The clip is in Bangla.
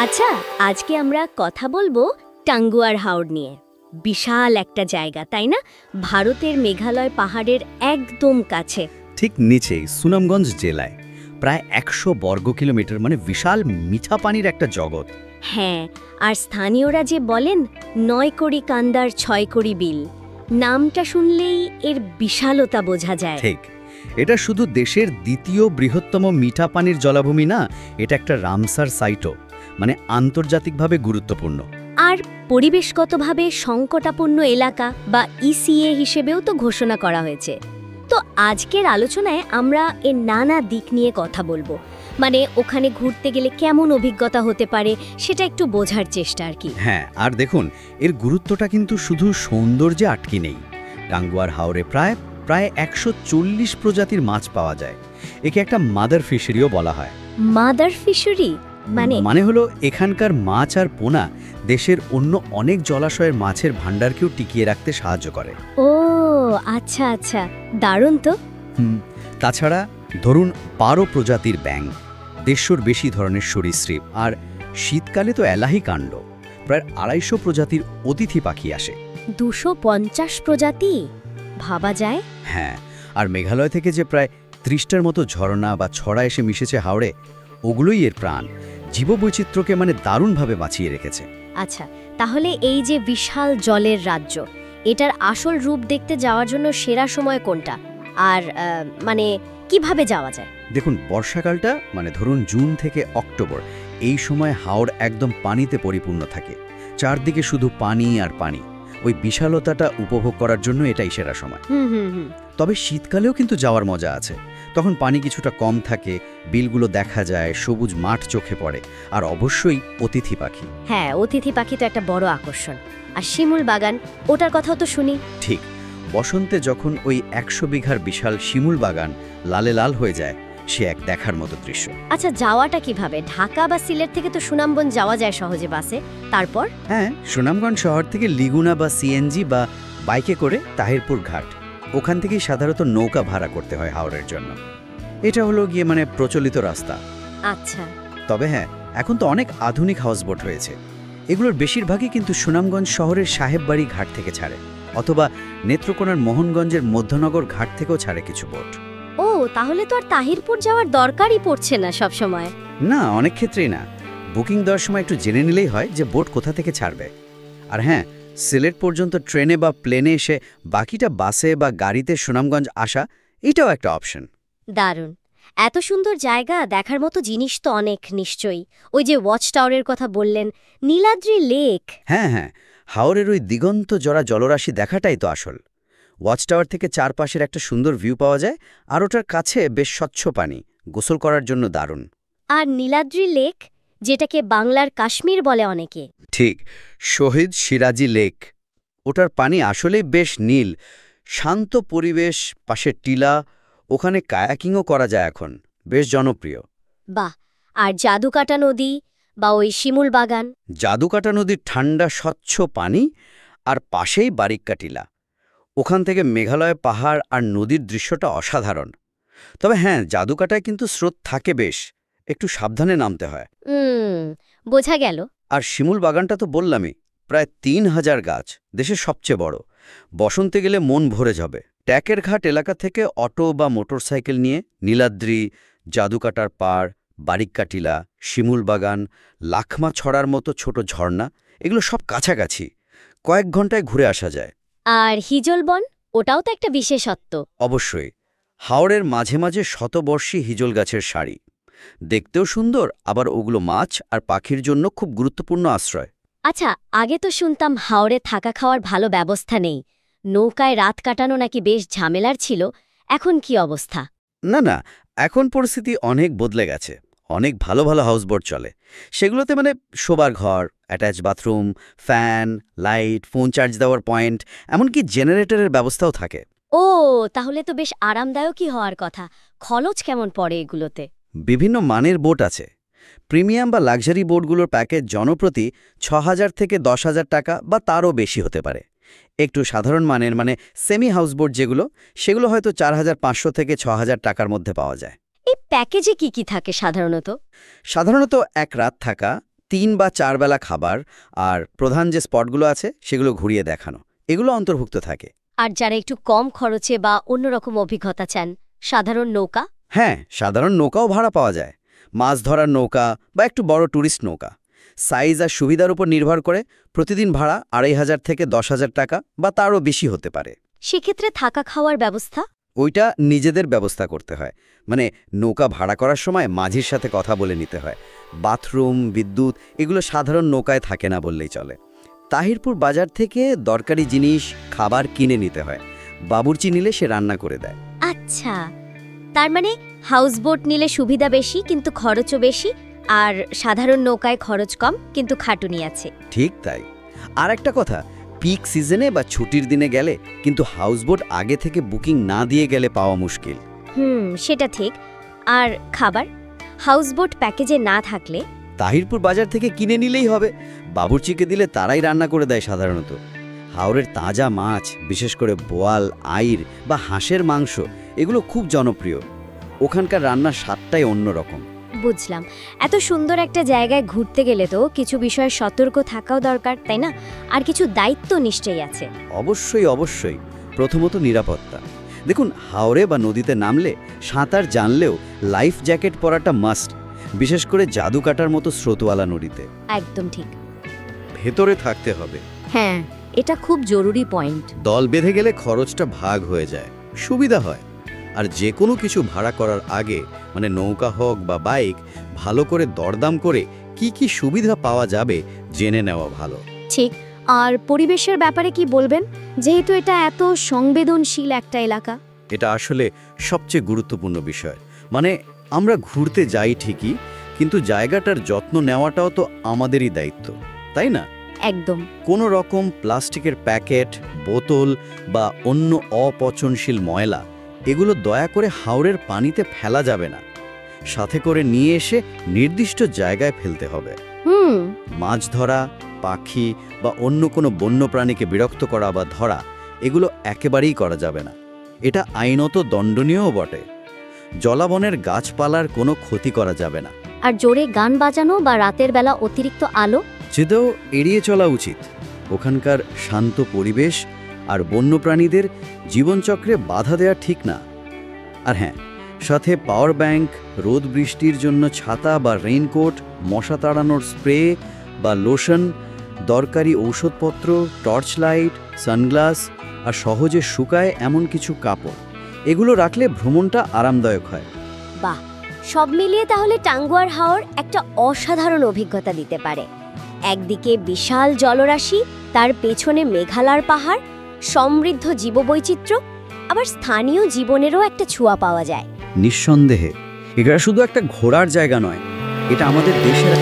আচ্ছা, আজকে আমরা কথা বলবো টাঙ্গুয়ার হাওর নিয়ে। বিশাল একটা জায়গা, তাই না? ভারতের মেঘালয় পাহাড়ের একদম কাছে। ঠিক নিচেই সুনামগঞ্জ জেলায় প্রায় ১০০ বর্গ কিলোমিটার, মানে বিশাল মিঠা পানির একটা জগৎ। হ্যাঁ, আর স্থানীয়রা যে বলেন ৯ কড়ি কান্দার ৬ কড়ি বিল, নামটা শুনলেই এর বিশালতা বোঝা যায়। ঠিক, এটা শুধু দেশের দ্বিতীয় বৃহত্তম মিঠা পানির জলাভূমি না, এটা একটা রামসার সাইটও, মানে আন্তর্জাতিকভাবে গুরুত্বপূর্ণ। আর পরিবেশগতভাবে সংকটাপন্ন এলাকা বা ইসিএ হিসেবেও তো ঘোষণা করা হয়েছে। তো আজকের আলোচনায় আমরা এর নানা দিক নিয়ে কথা বলবো, মানে ওখানে ঘুরতে গেলে কেমন অভিজ্ঞতা হতে পারে সেটা একটু বোঝার চেষ্টা আর কি। হ্যাঁ, আর দেখুন এর গুরুত্বটা কিন্তু শুধু সৌন্দর্যে আটকে নেই। টাঙ্গুয়ার হাওরে প্রায় ১৪০ প্রজাতির মাছ পাওয়া যায়। একে একটা মাদার ফিশারিও বলা হয়। মাদার ফিশারি মানে হলো এখানকার মাছ আর পোনা দেশের অন্য অনেক জলাশয়ের মাছের ভাণ্ডারকেও টিকিয়ে রাখতে সাহায্য করে। ও আচ্ছা আচ্ছা, দারুণ তো। তাছাড়া ধরুন ১২ প্রজাতির ব্যাঙ, ১৫০র বেশি ধরনের সরীসৃপ, আর শীতকালে তো এলাহি কাণ্ড, প্রায় ২৫০ প্রজাতির অতিথি পাখি আসে। ২৫০ প্রজাতি, ভাবা যায়। হ্যাঁ, আর মেঘালয় থেকে যে প্রায় ৩০টার মতো ঝর্ণা বা ছড়া এসে মিশেছে হাওড়ে, ওগুলোই এর প্রাণ, জীববৈচিত্র্যকে মানে দারুণভাবে বাঁচিয়ে রেখেছে। আচ্ছা, তাহলে এই যে বিশাল জলের রাজ্য, এটার আসল রূপ দেখতে যাওয়ার জন্য সেরা সময় কোনটা, আর মানে কিভাবে যাওয়া যায়? দেখুন, বর্ষাকালটা মানে ধরুন জুন থেকে অক্টোবর, এই সময় হাওড় একদম পানিতে পরিপূর্ণ থাকে। চারদিকে শুধু পানি আর পানি। ওই বিশালতাটা উপভোগ করার জন্য এটাই সেরা সময়। তবে শীতকালেও কিন্তু যাওয়ার মজা আছে। তখন পানি কিছুটা কম থাকে, বিলগুলো দেখা যায়, সবুজ মাঠ চোখে পড়ে, আর অবশ্যই অতিথি পাখি। হ্যাঁ, অতিথি পাখি তো একটা বড় আকর্ষণ। আর শিমুল বাগান, ওটার কথাও তো শুনি। ঠিক, বসন্তে যখন ওই ১০০ বিঘার বিশাল শিমুল বাগান লালে লাল হয়ে যায়, সে এক দেখার মতো দৃশ্য। আচ্ছা, যাওয়াটা কিভাবে? ঢাকা বা সিলেট থেকে তো সুনামগঞ্জ যাওয়া যায় সহজে বাসে, তারপর? হ্যাঁ, সুনামগঞ্জ শহর থেকে লিগুনা বা সিএনজি বা বাইকে করে তাহিরপুর ঘাট, ওখান থেকেই সাধারণত নৌকা ভাড়া করতে হয় হাওড়ের জন্য। এটা হলো গিয়ে মানে প্রচলিত রাস্তা। আচ্ছা। তবে হ্যাঁ, এখন তো অনেক আধুনিক হাউসবোট হয়েছে। এগুলোর বেশিরভাগই কিন্তু সুনামগঞ্জ শহরের সাহেববাড়ি ঘাট থেকে ছাড়ে, অথবা নেত্রকোনার মোহনগঞ্জের মধ্যনগর ঘাট থেকেও ছাড়ে কিছু বোট। ও, তাহলে তো আর তাহিরপুর যাওয়ার দরকারই পড়ছে না সব সময়। না, অনেক ক্ষেত্রেই না। বুকিং দেওয়ার সময় একটু জেনে নিলেই হয় যে বোট কোথা থেকে ছাড়বে। আর হ্যাঁ, সিলেট পর্যন্ত ট্রেনে বা প্লেনে এসে বাকিটা বাসে বা গাড়িতে সুনামগঞ্জ আসা, এটাও একটা অপশন। দারুণ। এত সুন্দর জায়গা, দেখার মতো জিনিস তো অনেক নিশ্চয়ই। ওই যে ওয়াচ টাওয়ারের কথা বললেন, নীলাদ্রি লেক। হ্যাঁ হ্যাঁ, হাওরের ওই দিগন্ত জোড়া জলরাশি দেখাটাই তো আসল। ওয়াচ টাওয়ার থেকে চারপাশের একটা সুন্দর ভিউ পাওয়া যায়, আর ওটার কাছে বেশ স্বচ্ছ পানি, গোসল করার জন্য দারুণ। আর নীলাদ্রি লেক, যেটাকে বাংলার কাশ্মীর বলে অনেকে। ঠিক, শহীদ সিরাজি লেক। ওটার পানি আসলেই বেশ নীল, শান্ত পরিবেশ, পাশে টিলা, ওখানে কায়াকিংও করা যায় এখন, বেশ জনপ্রিয়। বাহ। আর জাদুকাটা নদী বা ওই শিমুল বাগান? জাদুকাটা নদীর ঠান্ডা স্বচ্ছ পানি, আর পাশেই বারিক্কা টিলা। ওখান থেকে মেঘালয় পাহাড় আর নদীর দৃশ্যটা অসাধারণ। তবে হ্যাঁ, জাদুকাটায় কিন্তু স্রোত থাকে বেশ, একটু সাবধানে নামতে হয়। বোঝা গেল। আর শিমুল বাগানটা তো বললামই, প্রায় ৩,০০০ গাছ, দেশের সবচেয়ে বড়। বসন্তে গেলে মন ভরে যাবে। ট্যাকের ঘাট এলাকা থেকে অটো বা মোটরসাইকেল নিয়ে নীলাদ্রি, জাদুকাটার পাড়, বারিক্কা টিলা, শিমুল বাগান, লাখমা ছড়ার মতো ছোট ঝর্ণা, এগুলো সব কাছাকাছি, কয়েক ঘন্টায় ঘুরে আসা যায়। আর হিজলবন, ওটাও তো একটা বিশেষত্ব। অবশ্যই, হাওড়ের মাঝে মাঝে শতবর্ষী হিজল গাছের সারি, দেখতেও সুন্দর, আবার ওগুলো মাছ আর পাখির জন্য খুব গুরুত্বপূর্ণ আশ্রয়। আচ্ছা, আগে তো শুনতাম হাওড়ে থাকা খাওয়ার ভালো ব্যবস্থা নেই, নৌকায় রাত কাটানো নাকি বেশ ঝামেলার ছিল, এখন কি অবস্থা? না না, এখন পরিস্থিতি অনেক বদলে গেছে। অনেক ভালো ভালো হাউসবোট চলে, সেগুলোতে মানে শোবার ঘর, attach bathroom, fan, light, phone charge দেওয়ার পয়েন্ট, এমনকি জেনারেটরের ব্যবস্থাও থাকে। ও, তাহলে তো বেশ আরামদায়কই হওয়ার কথা। খরচ কেমন পড়ে এগুলোতে? বিভিন্ন মানের বোট আছে। প্রিমিয়াম বা লাক্সারি বোটগুলোর প্যাকেজ জনপ্রতি ৬,০০০ থেকে ১০,০০০ টাকা বা তারও বেশি হতে পারে। একটু সাধারণ মানের মানে সেমি হাউসবোট যেগুলো, সেগুলো হয়তো ৪,৫০০ থেকে ৬,০০০ টাকার মধ্যে পাওয়া যায়। এই প্যাকেজে কি কি থাকে সাধারণত? সাধারণত এক রাত থাকা, 3 বা 4 বেলা খাবার আর প্রধান যে স্পটগুলো আছে সেগুলো ঘুরিয়ে দেখানো এগুলো অন্তর্ভুক্ত থাকে। আর যারা একটু কম খরচে বা অন্যরকম অভিজ্ঞতা চান, সাধারণ নৌকা? হ্যাঁ, সাধারণ নৌকাও ভাড়া পাওয়া যায়। মাছ ধরার নৌকা বা একটু বড় ট্যুরিস্ট নৌকা। সাইজ আর সুবিধার উপর নির্ভর করে প্রতিদিন ভাড়া 2,500 থেকে 10,000 টাকা বা তারও বেশি হতে পারে। সেক্ষেত্রে থাকা খাওয়ার ব্যবস্থা? ওইটা নিজেদের ব্যবস্থা করতে হয়। মানে নৌকা ভাড়া করার সময় মাঝির সাথে কথা বলে নিতে হয়। বাথরুম, বিদ্যুৎ এগুলো সাধারণ নৌকায় থাকে না বললেই চলে। তাহিরপুর বাজার থেকে দরকারি জিনিস, খাবার কিনে নিতে হয়। বাবুর্চি নিলে সে রান্না করে দেয়। আচ্ছা, তার মানে হাউসবোট নিলে সুবিধা বেশি কিন্তু খরচও বেশি, আর সাধারণ নৌকায় খরচ কম কিন্তু খাটুনি আছে। ঠিক তাই। আর একটা কথা, পিক সিজনে বা ছুটির দিনে গেলে কিন্তু হাউসবোট আগে থেকে বুকিং না দিয়ে গেলে পাওয়া মুশকিল। সেটা ঠিক। আর খাবার হাউসবোট প্যাকেজে না থাকলে? তাহিরপুর বাজার থেকে কিনে নিলেই হবে। বাবুর্চিকে দিলে তারাই রান্না করে দেয় সাধারণত। হাওরের তাজা মাছ, বিশেষ করে বোয়াল, আইর বা হাঁসের মাংস এগুলো খুব জনপ্রিয়। ওখানকার রান্নার স্বাদটাই অন্যরকম। বুঝলাম। এত সুন্দর একটা জায়গায় ঘুরতে গেলে তো কিছু বিষয়ে সতর্ক থাকাও দরকার, তাই না? আর কিছু দায়িত্ব নিশ্চয়ই আছে। অবশ্যই অবশ্যই। প্রথমত নিরাপত্তা। দেখুন, হাওরে বা নদীতে নামলে সাঁতার জানলেও লাইফ জ্যাকেট পরাটা মাস্ট, বিশেষ করে জাদু কাটার মতো স্রোতওয়ালা নদীতে। একদম ঠিক। ভেতরে থাকতে হবে। হ্যাঁ, এটা খুব জরুরি পয়েন্ট। দল বেঁধে গেলে খরচটা ভাগ হয়ে যায়, সুবিধা হয়। আর যে কোনো কিছু ভাড়া করার আগে, মানে নৌকা হোক বা বাইক, ভালো করে দরদাম করে কি কি সুবিধা পাওয়া যাবে জেনে নেওয়া ভালো। ঠিক। আর পরিবেশের ব্যাপারে কি বলবেন, যেহেতু এটা এত সংবেদনশীল একটা এলাকা? এটা আসলে সবচেয়ে গুরুত্বপূর্ণ বিষয়। মানে আমরা ঘুরতে যাই ঠিকই, কিন্তু জায়গাটার যত্ন নেওয়াটাও তো আমাদেরই দায়িত্ব, তাই না? একদম। কোনো রকম প্লাস্টিকের প্যাকেট, বোতল বা অন্য অপচনশীল ময়লা এগুলো দয়া করে হাওরের পানিতে ফেলা যাবে না। সাথে করে নিয়ে এসে নির্দিষ্ট জায়গায় ফেলতে হবে। মাছ ধরা, পাখি বা অন্য কোনো বন্যপ্রাণীকে বিরক্ত করা বা ধরা এগুলো একেবারেই করা যাবে না। এটা আইনত দণ্ডনীয়ও বটে। জলাবনের গাছপালার কোনো ক্ষতি করা যাবে না। আর জোরে গান বাজানো বা রাতের বেলা অতিরিক্ত আলো যেটাও এড়িয়ে চলা উচিত। ওখানকার শান্ত পরিবেশ আর বন্যপ্রাণীদের জীবনচক্রে বাধা দেওয়া ঠিক না। আর হ্যাঁ, সাথে পাওয়ার ব্যাংক, রোদ বৃষ্টির জন্য ছাতা বা রেইনকোট, মশা তাড়ানোর স্প্রে বা লোশন, দরকারি ঔষধপত্র, টর্চ লাইট, সানগ্লাস আর সহজে শুকায় এমন কিছু কাপড় এগুলো রাখলে ভ্রমণটা আরামদায়ক হয়। বাহ, সব মিলিয়ে তাহলে টাঙ্গুয়ার হাওর একটা অসাধারণ অভিজ্ঞতা দিতে পারে। একদিকে বিশাল জলরাশি, তার পেছনে মেঘালয় পাহাড়, সমৃদ্ধ জীববৈচিত্র্য, আবার স্থানীয় জীবনেরও একটা ছোঁয়া পাওয়া যায়। নিঃসন্দেহে এটা শুধু একটা ঘোরার জায়গা নয়, এটা আমাদের দেশের